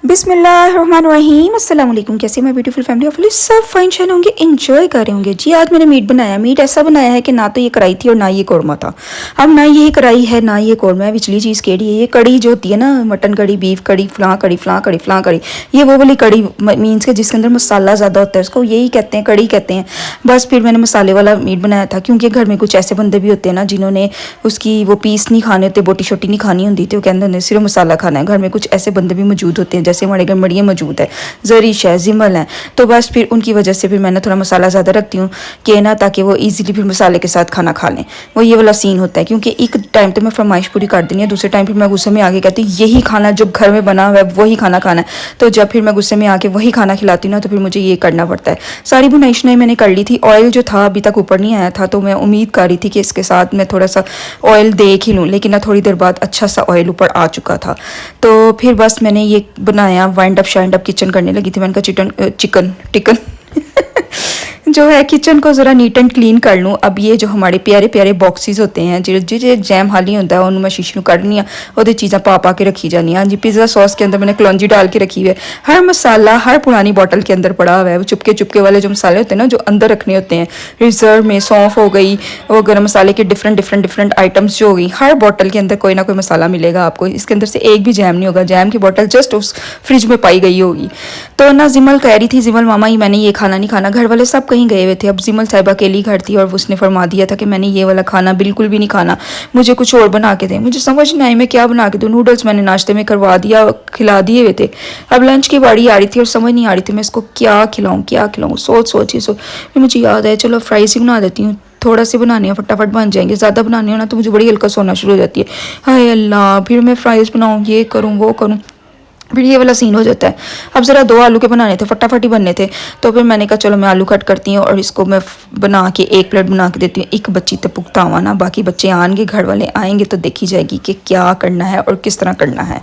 बिस्मिल्लाहिर्रहमानिर्रहीम अस्सलाम वालेकुम। कैसे मैं ब्यूटीफुल फैमिली ऑफ सब फाइन शाइन होंगे, एंजॉय कर रहे होंगे जी। आज मैंने मीट बनाया। मीट ऐसा बनाया है कि ना तो ये कढ़ाई थी और ना ये कौरमा था। अब ना ये कढ़ाई है ना ये कौरमा है। पिछली चीज़ केड़ी है, ये कड़ी जो होती है ना, मटन कड़ी, बीफ कड़ी, फलां कड़ी, फलां कड़ी, फलां कड़ी, ये वो वाली कड़ी मीन्स के जिसके अंदर मसाला ज़्यादा होता है, उसको यही कहते हैं, कड़ी कहते हैं। बस फिर मैंने मसाले वाला मीट बनाया था, क्योंकि घर में कुछ ऐसे बंदे भी होते हैं ना जिन्होंने उसकी वो पीस नहीं खाने होते, बोटी शोटी नहीं खानी होती, तो वो कहते होंगे सिर्फ मसाला खाना है। घर में कुछ ऐसे बंदे भी मौजूद होते हैं, जैसे हमारे घर मड़ियाँ मौजूद है, जरीश है, जिमल है। तो बस फिर उनकी वजह से फिर मैंने थोड़ा मसाला ज़्यादा रखती हूँ कि ना, ताकि वो इजीली फिर मसाले के साथ खाना खा लें। वो ये वाला सीन होता है, क्योंकि एक टाइम तो मैं फरमाइश पूरी कर देनी है, दूसरे टाइम फिर मैं गुस्से में आके कहती हूँ यही खाना जो घर में बना हुआ है वही खाना खाना है। तो जब फिर मैं गुस्से में आके वही खाना खिलाती हूँ ना, तो फिर मुझे ये करना पड़ता है। सारी बुनाइश नहीं मैंने कर ली थी। ऑयल जो था अभी तक ऊपर नहीं आया था, तो मैं उम्मीद कर रही थी कि इसके साथ मैं थोड़ा सा ऑयल देख ही लूँ, लेकिन ना थोड़ी देर बाद अच्छा सा ऑयल ऊपर आ चुका था। तो फिर बस मैंने ये बनाया, वाइंड अप शाइंड अप किचन करने लगी थी। मैंने कहा चिकन टिकन जो है किचन को ज़रा नीट एंड क्लीन कर लूँ। अब ये जो हमारे प्यारे प्यारे बॉक्सेस होते हैं, जो जैम हाली होता है, उन्होंने मैं शीशे में कढ़नी है, वो चीज़ें पा के रखी जानी है। हाँ जी, पिज़्ज़ा सॉस के अंदर मैंने कलौंजी डाल के रखी हुई है। हर मसाला हर पुरानी बॉटल के अंदर पड़ा हुआ है। वो चुपके चुपके वाले जो मसाले होते हैं ना, जो अंदर रखने होते हैं, रिजर्व में सौंफ हो गई, वो गर्म मसाले के डिफरेंट आइटम्स जो हो गई, हर बॉटल के अंदर कोई ना कोई मसाला मिलेगा आपको। इसके अंदर से एक भी जैम नहीं होगा, जैम की बॉटल जस्ट उस फ्रिज में पाई गई होगी। तो ना जिमल कह रही थी, जिमल मामा ही मैंने ये खाना नहीं खाना, घर वाले सब कहीं गए हुए थे। अब जिमल साहिबा अकेली घर थी और उसने फरमा दिया था कि मैंने ये वाला खाना बिल्कुल भी नहीं खाना, मुझे कुछ और बना के दें। मुझे समझ नहीं आई मैं क्या बना के दूँ। नूडल्स मैंने नाश्ते में करवा दिया, खिला दिए हुए थे। अब लंच की बारी आ रही थी और समझ नहीं आ रही थी मैं इसको क्या खिलाऊँ। सोच फिर मुझे याद आया, चलो फ्राइज़ ही बना देती हूँ। थोड़ा सी बनानी है, फटाफट बन जाएंगे। ज़्यादा बनानी हो ना तो मुझे बड़ी हल्का सोना शुरू हो जाती है। हाय अल्लाह, फिर मैं फ्राइज़ बनाऊँ, ये करूँ वो करूँ, फिर ये वाला सीन हो जाता है। अब ज़रा 2 आलू के बनाने थे, फटाफट ही बनने थे। तो फिर मैंने कहा चलो मैं आलू कट करती हूँ और इसको मैं बना के एक प्लेट बना के देती हूँ। एक बच्ची तो पुख्ता हुआ ना, बाकी बच्चे आएंगे, घर वाले आएंगे तो देखी जाएगी कि क्या करना है और किस तरह करना है।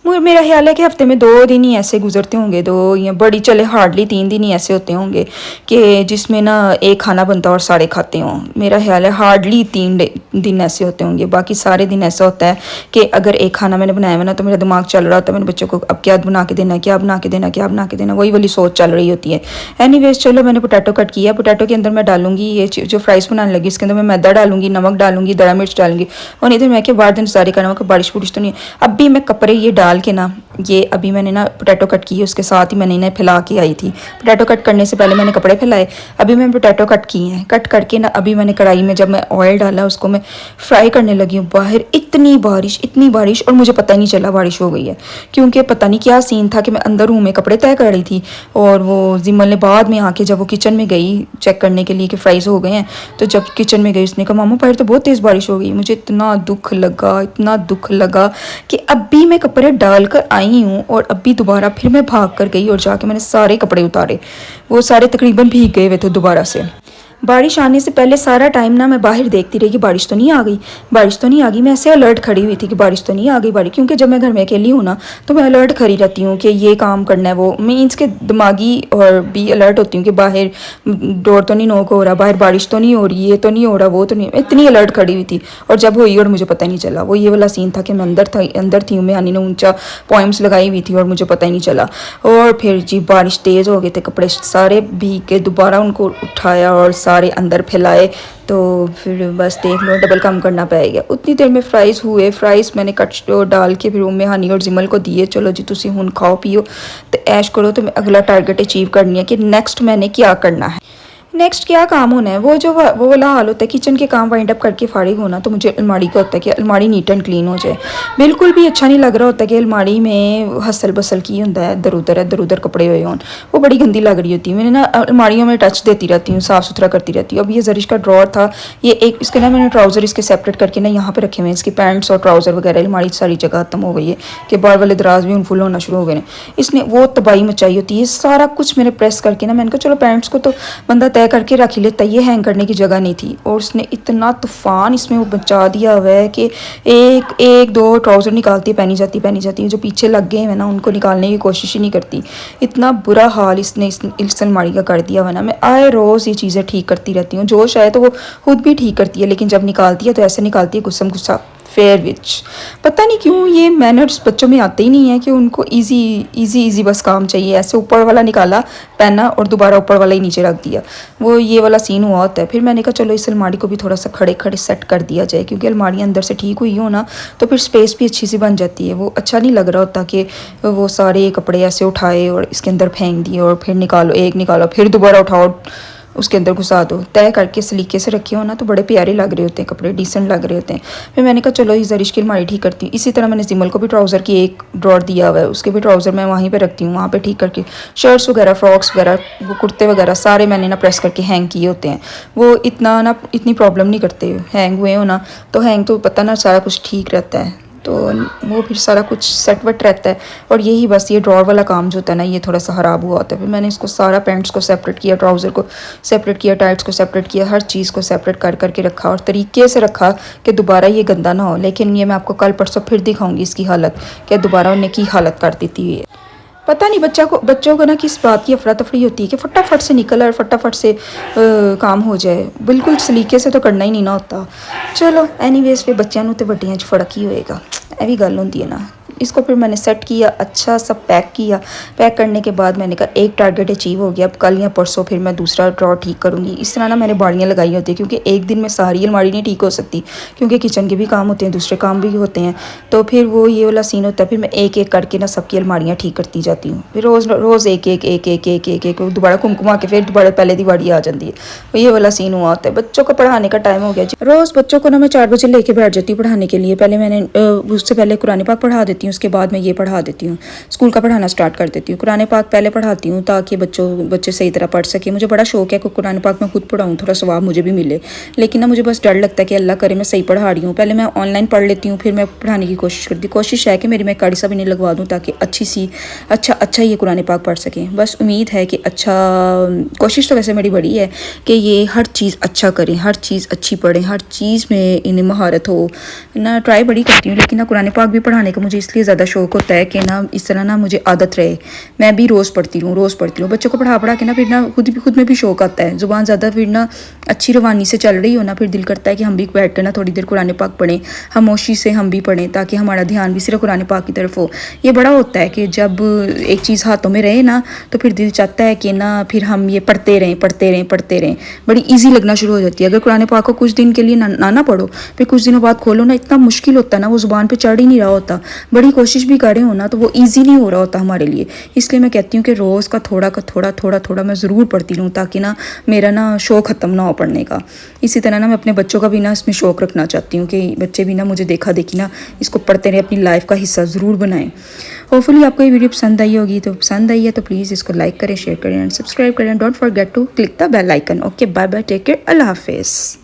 मेरा ख्याल है कि हफ्ते में 2 दिन ही ऐसे गुजरते होंगे, 2 या बड़ी चले हार्डली 3 दिन ही ऐसे होते होंगे कि जिसमें ना एक खाना बनता और सारे खाते हों। मेरा ख्याल है हार्डली 3 दिन ऐसे होते होंगे। बाकी सारे दिन ऐसा होता है कि अगर एक खाना मैंने बनाया हुआ ना, तो मेरा दिमाग चल रहा होता है, मैंने बच्चों को अब क्या बना के देना, क्या बना के देना, क्या बना के देना, वही वाली सोच चल रही होती है। एनीवेज चलो, मैंने पोटैटो कट किया। पोटैटो के अंदर मैं डालूंगी ये जो फ्राइज़ बनाने लगी, इसके अंदर मैं मैदा डालूंगी, नमक डालूंगी, दड़ा मिर्च डालूंगी। और इधर मैं क्या बाहर दिन सारी करना, बारिश बुरिश तो नहीं है। अब भी मैं कपड़े ये डाल के ना, ये अभी मैंने ना पोटैटो कट की है, उसके साथ ही मैंने इन्हें फैला के आई थी। पोटैटो कट करने से पहले मैंने कपड़े फैलाए, अभी मैं पोटैटो कट किए हैं। कट करके ना अभी मैंने कढ़ाई में जब मैं ऑयल डाला, उसको मैं फ्राई करने लगी हूँ। बाहर इतनी बारिश और मुझे पता ही नहीं चला बारिश हो गई है, क्योंकि पता नहीं क्या सीन था कि मैं अंदर हूँ, मैं कपड़े तय कर रही थी। और वो जिमल ने बाद में आके, जब वो किचन में गई चेक करने के लिए कि फ्राइज़ हो गए हैं, तो जब किचन में गई उसने कहा मामा बाहर तो बहुत तेज़ बारिश हो गई। मुझे इतना दुख लगा कि अब भी मैं कपड़े डाल कर आई हूँ और अभी दोबारा फिर मैं भाग कर गई और जाके मैंने सारे कपड़े उतारे। वो सारे तकरीबन भीग गए हुए थे दोबारा से। बारिश आने से पहले सारा टाइम ना मैं बाहर देखती रही कि बारिश तो नहीं आ गई। मैं ऐसे अलर्ट खड़ी हुई थी कि बारिश तो नहीं आ गई बारिश, क्योंकि जब मैं घर में अकेली हूँ ना, तो मैं अलर्ट खड़ी रहती हूँ कि ये काम करना है, वो मीन्स के दिमागी और भी अलर्ट होती हूँ कि बाहर डोर तो नहीं नॉक हो रहा, बाहर बारिश तो नहीं हो रही, ये तो नहीं हो रहा, वो तो नहीं। इतनी अलर्ट खड़ी हुई थी और जब हुई और मुझे पता नहीं चला। वो ये वाला सीन था कि मैं अंदर थी, मैं यानी ने ऊंचा पॉइंट्स लगाई हुई थी और मुझे पता ही नहीं चला। और फिर जी बारिश तेज़ हो गए थे, कपड़े सारे भीग के दोबारा उनको उठाया और सारे अंदर फैलाए। तो फिर बस देख लो, डबल काम करना पड़ेगा। उतनी देर में फ्राइज़ मैंने कट डाल के फिर उम्मे हानी और जिमल को दिए। चलो जी तुसी हुन खाओ पियो तो ऐश करो, तो मैं अगला टारगेट अचीव करनी है कि नेक्स्ट मैंने क्या करना है, नेक्स्ट क्या काम होना है। वो वाला हाल होता है किचन के काम वाइंड अप करके फारिग होना, तो मुझे अलमारी का होता है कि अलमारी नीट एंड क्लीन हो जाए। बिल्कुल भी अच्छा नहीं लग रहा होता कि अलमारी में हसल बसल की होता है, इधर उधर कपड़े हुए हों, वो बड़ी गंदी लग रही होती है। मैंने ना अलमारियों में टच देती रहती हूँ, साफ़ सुथरा करती रहती हूँ। अब ये जरिश का ड्रॉर था, ये एक इसके ना मैंने ट्राउज़र इसके सेपरेट करके ना यहाँ पर रखे हुए हैं, इसकी पैंट्स और ट्राउज़र वगैरह। अलमारी सारी जगह खत्म हो गई है कि बार वाले दराज भी फुल होना शुरू हो गए हैं। इसने वो तबाही मचाई होती है। सारा कुछ मैंने प्रेस करके ना, मैंने कहा चलो पैंट्स को तो बंदा तय करके रख ही लेता, ये हैंग करने की जगह नहीं थी। और उसने इतना तूफान इसमें वो बचा दिया हुआ है कि एक दो ट्राउज़र निकालती पहनी जाती है, जो पीछे लग गए हैं ना उनको निकालने की कोशिश ही नहीं करती। इतना बुरा हाल इसने इस अलमारी का कर दिया हुआ ना। मैं आए रोज़ ये चीज़ें ठीक करती रहती हूँ, जो शायद तो वो खुद भी ठीक करती है, लेकिन जब निकालती है तो ऐसे निकालती है गुस्सा फेयर विच। पता नहीं क्यों ये मैनर्स बच्चों में आते ही नहीं है कि उनको इजी बस काम चाहिए। ऐसे ऊपर वाला निकाला पहना और दोबारा ऊपर वाला ही नीचे रख दिया, वो ये वाला सीन हुआ होता है। फिर मैंने कहा चलो इस अलमारी को भी थोड़ा सा खड़े खड़े सेट कर दिया जाए, क्योंकि अलमारी अंदर से ठीक हुई हो ना तो फिर स्पेस भी अच्छी सी बन जाती है। वो अच्छा नहीं लग रहा होता कि वो सारे कपड़े ऐसे उठाए और इसके अंदर फेंक दिए और फिर निकालो, एक निकालो फिर दोबारा उठाओ उसके अंदर घुसा दो। तय करके सलीके से रखे हो ना तो बड़े प्यारे लग रहे होते हैं कपड़े, डिसेंट लग रहे होते हैं। फिर मैंने कहा चलो इस जरिश की अलमारी ठीक करती हूँ। इसी तरह मैंने जिमल को भी ट्राउज़र की एक ड्रॉर दिया हुआ है, उसके भी ट्राउज़र मैं वहीं पे रखती हूँ, वहाँ पे ठीक करके। शर्ट्स वगैरह, फ्रॉक्स वगैरह, वो कुर्ते वगैरह सारे मैंने ना प्रेस करके हैंग किए होते हैं। वो इतनी प्रॉब्लम नहीं करते, हैंग हुए हो ना तो हैंग तो पता ना सारा कुछ ठीक रहता है, तो वो फिर सारा कुछ सेट वट रहता है। और यही बस ये ड्रॉर वाला काम जो होता है ना ये थोड़ा सा ख़राब हुआ होता है। फिर मैंने इसको सारा पैंट्स को सेपरेट किया, ट्राउज़र को सेपरेट किया, टाइट्स को सेपरेट किया, हर चीज़ को सेपरेट कर करके रखा और तरीके से रखा कि दोबारा ये गंदा ना हो। लेकिन ये मैं आपको कल परसों फिर दिखाऊंगी इसकी हालत, कि दोबारा उन्हें की हालत कर देती है। पता नहीं बच्चों को ना किस बात की अफरा तफरी होती है कि फटाफट से निकल और फटाफट से काम हो जाए, बिल्कुल सलीके से तो करना ही नहीं ना होता। चलो एनीवेज फिर बच्चों ਨੂੰ ਤੇ ਵੱਡੀਆਂ 'ਚ फर्क ही होएगा, ਇਹ भी गल होंदी है ना। इसको फिर मैंने सेट किया, अच्छा सब पैक किया। पैक करने के बाद मैंने कहा एक टारगेट अचीव हो गया, अब कल या परसों फिर मैं दूसरा ड्रॉर ठीक करूँगी। इस तरह ना मैंने बाड़ियाँ लगाई होती है, क्योंकि एक दिन में सारी अलमारी नहीं ठीक हो सकती, क्योंकि किचन के भी काम होते हैं, दूसरे काम भी होते हैं। तो फिर वो ये वाला सीन होता है, फिर मैं एक एक करके ना सबकी अलमारियाँ ठीक करती जाती हूँ। फिर रोज़ एक दोबारा घुमा के फिर दोबारा पहले दी बाड़ी आ जाती है। ये वाला सीन हुआ होता है। बच्चों को पढ़ाने का टाइम हो गया जी। रोज़ बच्चों को ना मैं 4 बजे लेके बैठ जाती हूँ पढ़ाने के लिए। पहले मैंने उससे पहले कुरान पाक पढ़ा देती हूँ, उसके बाद मैं ये पढ़ा देती हूँ, स्कूल का पढ़ाना स्टार्ट कर देती हूँ। कुरान पाक पहले पढ़ाती हूँ ताकि बच्चे सही तरह पढ़ सके। मुझे बड़ा शौक है कि कुरान पाक मैं खुद पढ़ाऊँ, थोड़ा सवाब मुझे भी मिले। लेकिन ना मुझे बस डर लगता है कि अल्लाह करे मैं सही पढ़ा रही हूँ। पहले मैं ऑनलाइन पढ़ लेती हूँ, फिर मैं पढ़ाने की कोशिश करती हूँ। कोशिश है कि मेरी मैं कारी सा भी नहीं लगवा दूँ ताकि अच्छा ये कुरान पाक पढ़ सकें। बस उम्मीद है कि अच्छा, कोशिश तो वैसे मेरी बड़ी है कि ये हर चीज़ अच्छा करें, हर चीज़ अच्छी पढ़ें, हर चीज़ में इन्हें महारत हो ना। ट्राई बड़ी करती हूँ, लेकिन ना कुरान पाक भी पढ़ाने का मुझे इसलिए ज़्यादा शौक होता है कि ना इस तरह ना मुझे आदत रहे। मैं भी रोज़ पढ़ती हूँ बच्चों को पढ़ा के ना। फिर ना खुद में भी शौक आता है, ज़ुबान ज़्यादा फिर ना अच्छी रवानी से चल रही हो ना, फिर दिल करता है कि हम भी बैठ कर ना थोड़ी देर कुरान पाक पढ़ें, खामोशी से हम भी पढ़ें, ताकि हमारा ध्यान भी सिर्फ कुरान पाक की तरफ हो। ये बड़ा होता है कि जब एक चीज़ हाथों में रहे ना तो फिर दिल चाहता है कि ना फिर हम ये पढ़ते रहें। बड़ी ईजी लगना शुरू हो जाती है। अगर कुरान पाक को कुछ दिन के लिए ना पढ़ो, फिर कुछ दिनों बाद खोलो ना, इतना मुश्किल होता है ना, वो ज़ुबान पे चढ़ ही नहीं रहा होता। बड़ी कोशिश भी कर रहे हो ना तो वो ईजी नहीं हो रहा होता हमारे लिए। इसलिए मैं कहती हूँ कि रोज़ का थोड़ा मैं ज़रूर पढ़ती रहूँ, ताकि ना मेरा ना शौक़ ख़त्म ना हो पढ़ने का। इसी तरह ना मैं अपने बच्चों का भी ना इसमें शौक़ रखना चाहती हूँ कि बच्चे भी ना मुझे देखा देखी ना इसको पढ़ते रहे, अपनी लाइफ का हिस्सा ज़रूर बनाएं। होपफुली आपको ये वीडियो पसंद आई होगी, तो पसंद आई है तो प्लीज़ इसको लाइक करें, शेयर करें एंड सब्सक्राइब करें। Don't forget to click the bell icon. Okay, bye bye, take care, अल्लाह हाफिज़।